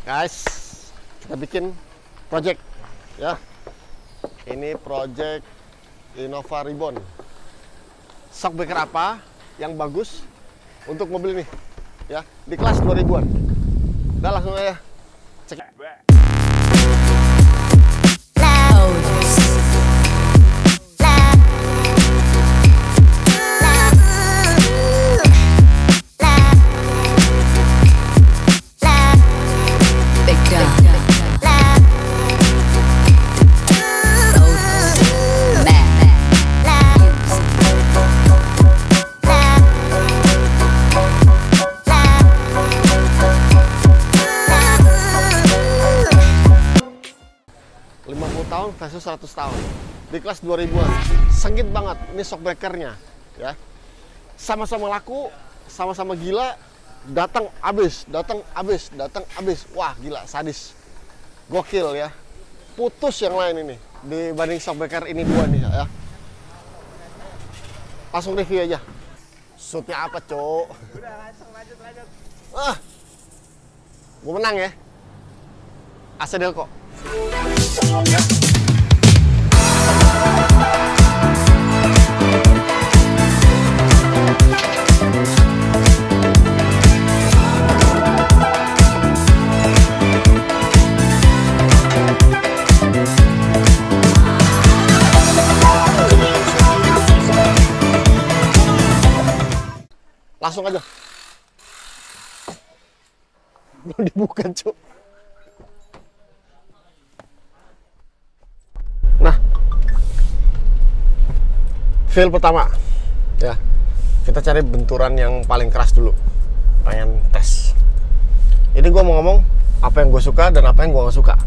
Guys, kita bikin project ya. Ini project Innova Reborn. Shockbreaker apa yang bagus untuk mobil ini ya, di kelas 2000-an. Udah langsung aja cek. Versus 100 tahun di kelas 2000-an. Sengit banget ini shockbreakernya ya. Sama-sama laku, sama-sama gila, datang habis. Wah, gila, sadis. Gokil ya. Putus yang lain ini dibanding shockbreaker ini dua nih ya. Langsung review aja. Shootnya apa, Cok? Udah, langsung lanjut. Gue menang ya. AC Delco. Langsung aja. Belum dibuka, Cuk. Nah, feel pertama ya, kita cari benturan yang paling keras dulu. Pengen tes. Ini gue mau ngomong apa yang gue suka dan apa yang gue gak suka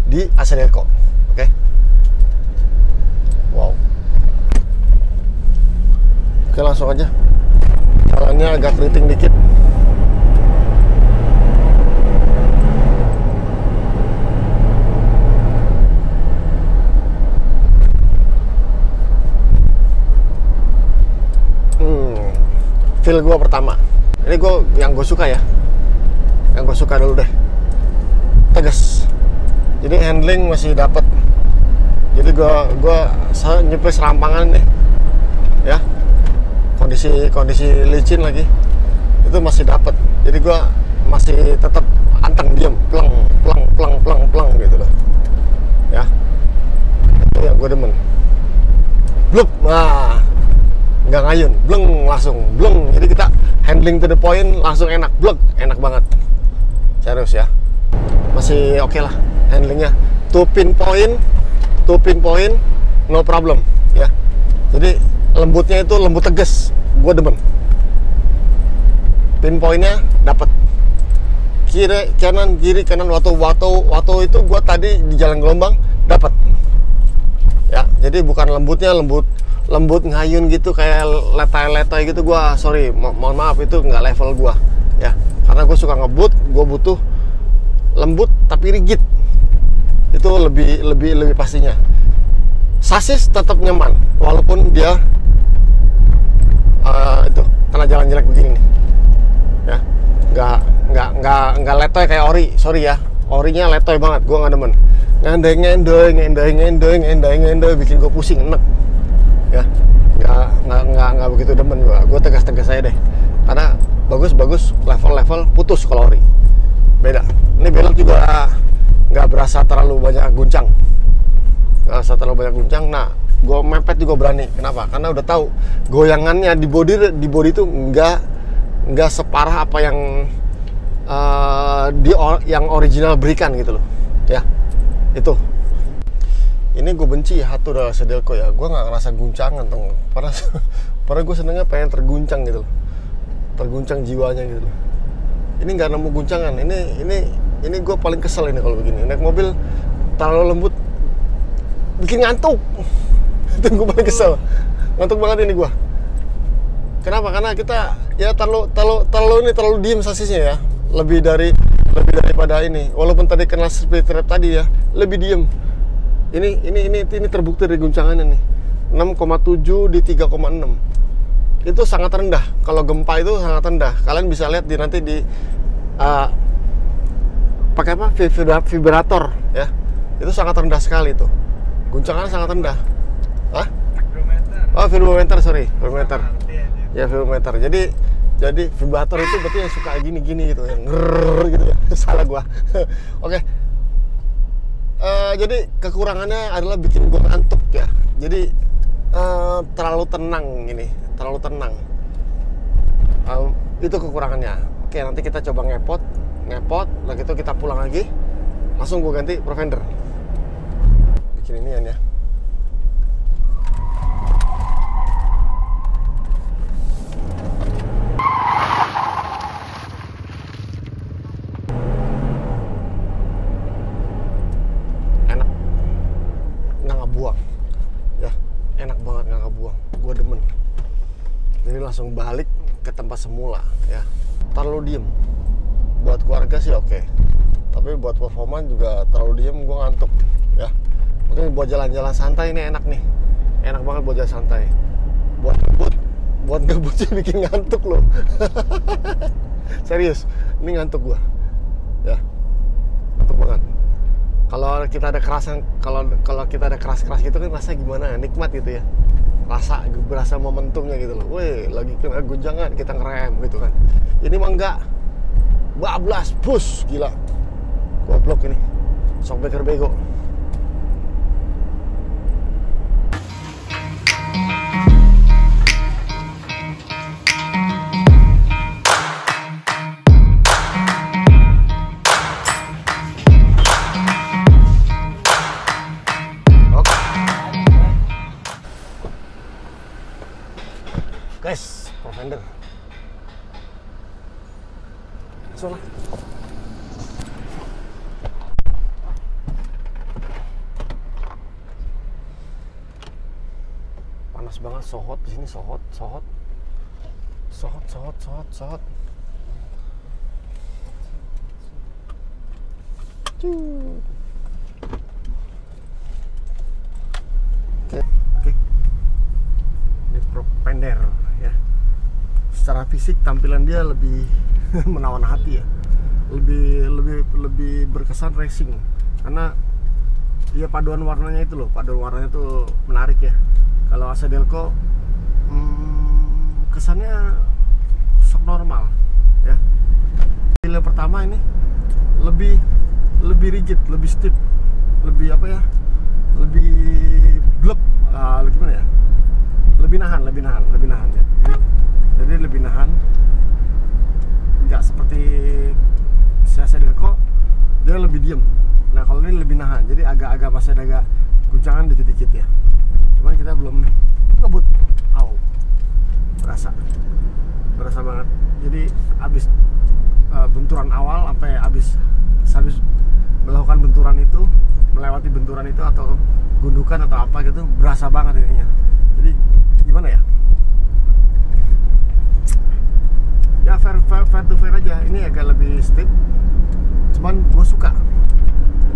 di AC Delco. Oke. Wow. Oke, langsung aja. Jalannya agak keriting dikit. Feel gue pertama, ini yang gue suka ya, yang gue suka dulu deh, tegas. Jadi handling masih dapet. Jadi gue nyepres rampangan deh, ya. Kondisi licin lagi, itu masih dapet. Jadi gue masih tetap anteng, diem, pleng gitu loh, ya. Itu yang gue demen. Blup, nah. Nggak ngayun, langsung bleng. Jadi kita handling to the point langsung enak, enak banget. Serius ya, masih oke lah handlingnya. To pin point, no problem ya. Jadi lembutnya itu lembut tegas, gue demen. Pinpointnya dapat. Kiri kanan, wato itu gue tadi di Jalan Gelombang dapat. Ya, jadi bukan lembut ngayun gitu kayak letoy gitu. Gua sorry, mohon maaf, itu nggak level gua ya, karena gue suka ngebut. Gue butuh lembut tapi rigid, itu lebih pastinya. Sasis tetap nyaman walaupun dia itu kena jalan jelek begini nih ya. Nggak letoy kayak ori, sorry ya, orinya letoy banget. Gue nggak demen, ngendoy bikin gue pusing, enek ya. Nggak begitu demen gue tegas aja deh, karena bagus level putus. Kalau ori beda. Ini belok juga nggak berasa terlalu banyak guncang, nah gue mepet juga berani. Kenapa? Karena udah tahu goyangannya di body itu nggak separah apa yang yang original berikan gitu loh ya. Itu ini gue benci ya Hatu dari AC Delco ya. Gue nggak ngerasa guncangan tuh. Padahal gue senengnya pengen terguncang gitu loh, terguncang jiwanya gitu loh. Ini nggak nemu guncangan. Ini gue paling kesel ini kalau begini. Naik mobil terlalu lembut bikin ngantuk. Itu gue paling kesel. Ngantuk banget ini gue. Kenapa? Karena kita ya terlalu diem sasisnya ya. Lebih daripada ini. Walaupun tadi kena speed trap tadi ya, lebih diem. Ini terbukti dari guncangannya nih. 6,7 di 3,6. Itu sangat rendah. Kalau gempa itu sangat rendah. Kalian bisa lihat nanti di pakai apa? Vibrator ya. Itu sangat rendah sekali tuh. Guncangannya sangat rendah. Hah? Oh, vibrometer, sorry. Vibrometer. Ya, vibrometer. Jadi vibrator itu berarti yang suka gini-gini gitu, yang ngerrrr gitu ya. Salah gua. Oke. Jadi kekurangannya adalah bikin gua ngantuk ya. Jadi terlalu tenang ini, terlalu tenang. Itu kekurangannya. Oke, nanti kita coba ngepot, lah gitu kita pulang lagi, langsung gua ganti Provender. Bikin inian ya. Langsung balik ke tempat semula ya. Terlalu diem buat keluarga sih oke, tapi buat performa juga terlalu diem, gue ngantuk ya. Mungkin buat jalan-jalan santai ini enak nih, enak banget buat jalan santai. Buat ngebut sih bikin ngantuk loh. Serius, ini ngantuk gue ya, ngantuk banget. Kalau kita ada kerasan, kalau kita ada keras gitu kan rasanya gimana, nikmat gitu ya, berasa momentumnya gitu loh. Weh, lagi kena guncangan kita ngerem gitu kan. Ini mah enggak, bablas, push, gila, goblok ini, shockbreaker bego. Guys, Provender. Soalnya panas banget, sohot di sini, sohot. Oke. Ini Provender. Secara fisik tampilan dia lebih menawan hati ya, lebih berkesan racing karena ya paduan warnanya itu loh, menarik ya. Kalau Asa Delco kesannya sok normal ya. Pilihan pertama ini lebih rigid, lebih stiff, lebih apa ya, lebih blek, gimana ya, lebih nahan ya. Jadi lebih nahan, nggak seperti Asa Delco, dia lebih diem. Nah kalau ini lebih nahan, jadi agak masih ada agak guncangan dikit-dikit ya. Cuman kita belum ngebut, berasa banget. Jadi abis benturan awal sampai habis melakukan benturan itu, melewati benturan itu atau gundukan atau apa gitu, berasa banget ininya. Jadi gimana ya? Ya fair to fair aja. Ini agak lebih stiff, cuman gue suka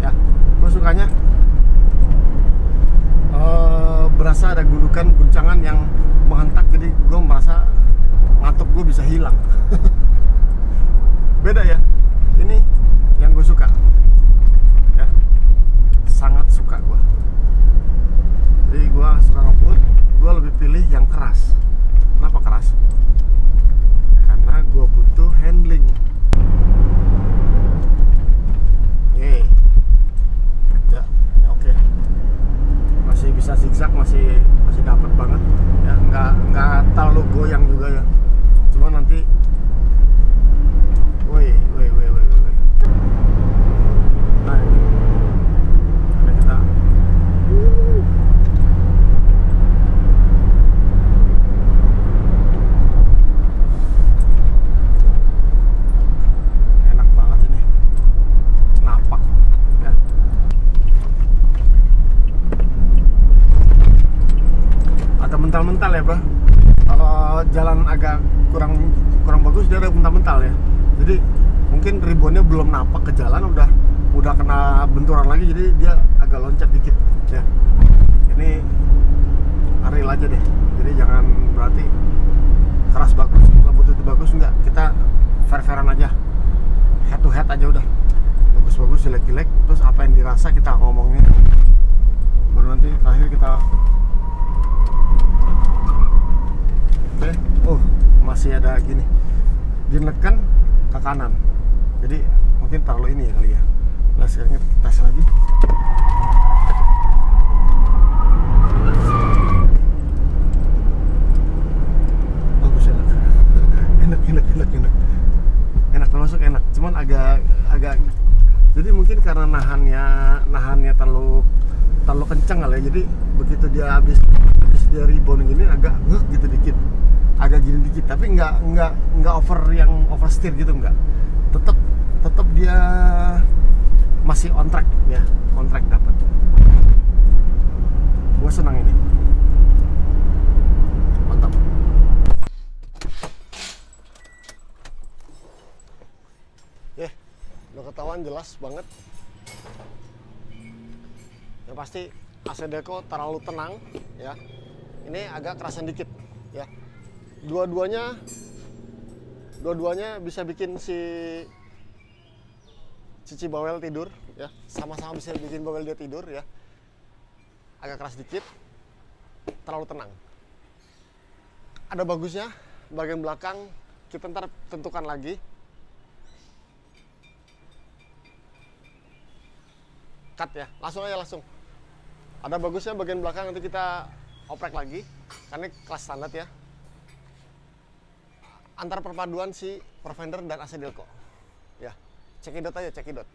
ya, gue sukanya berasa ada guncangan yang menghentak, jadi gue merasa ngantuk gue bisa hilang. Beda ya, ini yang gue suka ya, sangat suka gue. Jadi gue suka ngebut, gue lebih pilih yang keras. Kenapa keras? Karena gue butuh handling. Ya, oke. Masih bisa zigzag, masih dapat banget. Ya, nggak terlalu goyang juga ya. Cuma nanti, woi. Nah ini, ada kita. Mental ya bro, kalau jalan agak kurang bagus dia ada mental ya. Jadi mungkin ribonnya belum napak ke jalan, udah kena benturan lagi, jadi dia agak loncat dikit ya. Ini real aja deh, jadi jangan berarti keras bagus, lembut itu bagus, enggak. Kita fair-fairan aja, head to head aja udah. bagus-bagus, jelek-jelek, terus apa yang dirasa kita ngomongin, baru nanti terakhir kita masih ada gini, dinekan ke kanan, jadi mungkin terlalu ini ya kali ya. Nah sekarang kita tes lagi. Bagus, enak termasuk enak, cuman agak jadi mungkin karena nahannya terlalu kencang kali ya, jadi begitu dia habis dia rebound gini agak gitu dikit, agak gini dikit, tapi nggak oversteer gitu, nggak, tetap dia masih on track ya, on track dapat. Gua senang ini, mantap. Udah ketahuan jelas banget. Yang pasti AC Delco terlalu tenang ya. Ini agak kerasan dikit ya. Dua-duanya bisa bikin si Cici bawel tidur ya. Sama-sama bisa bikin bawel dia tidur ya. Agak keras dikit, terlalu tenang. Ada bagusnya bagian belakang kita ntar tentukan lagi. Cut ya, langsung aja langsung. Ada bagusnya bagian belakang, nanti kita oprek lagi karena ini kelas standar ya. Antar perpaduan si Profender dan AC Delco ya. Cekidot aja, cekidot.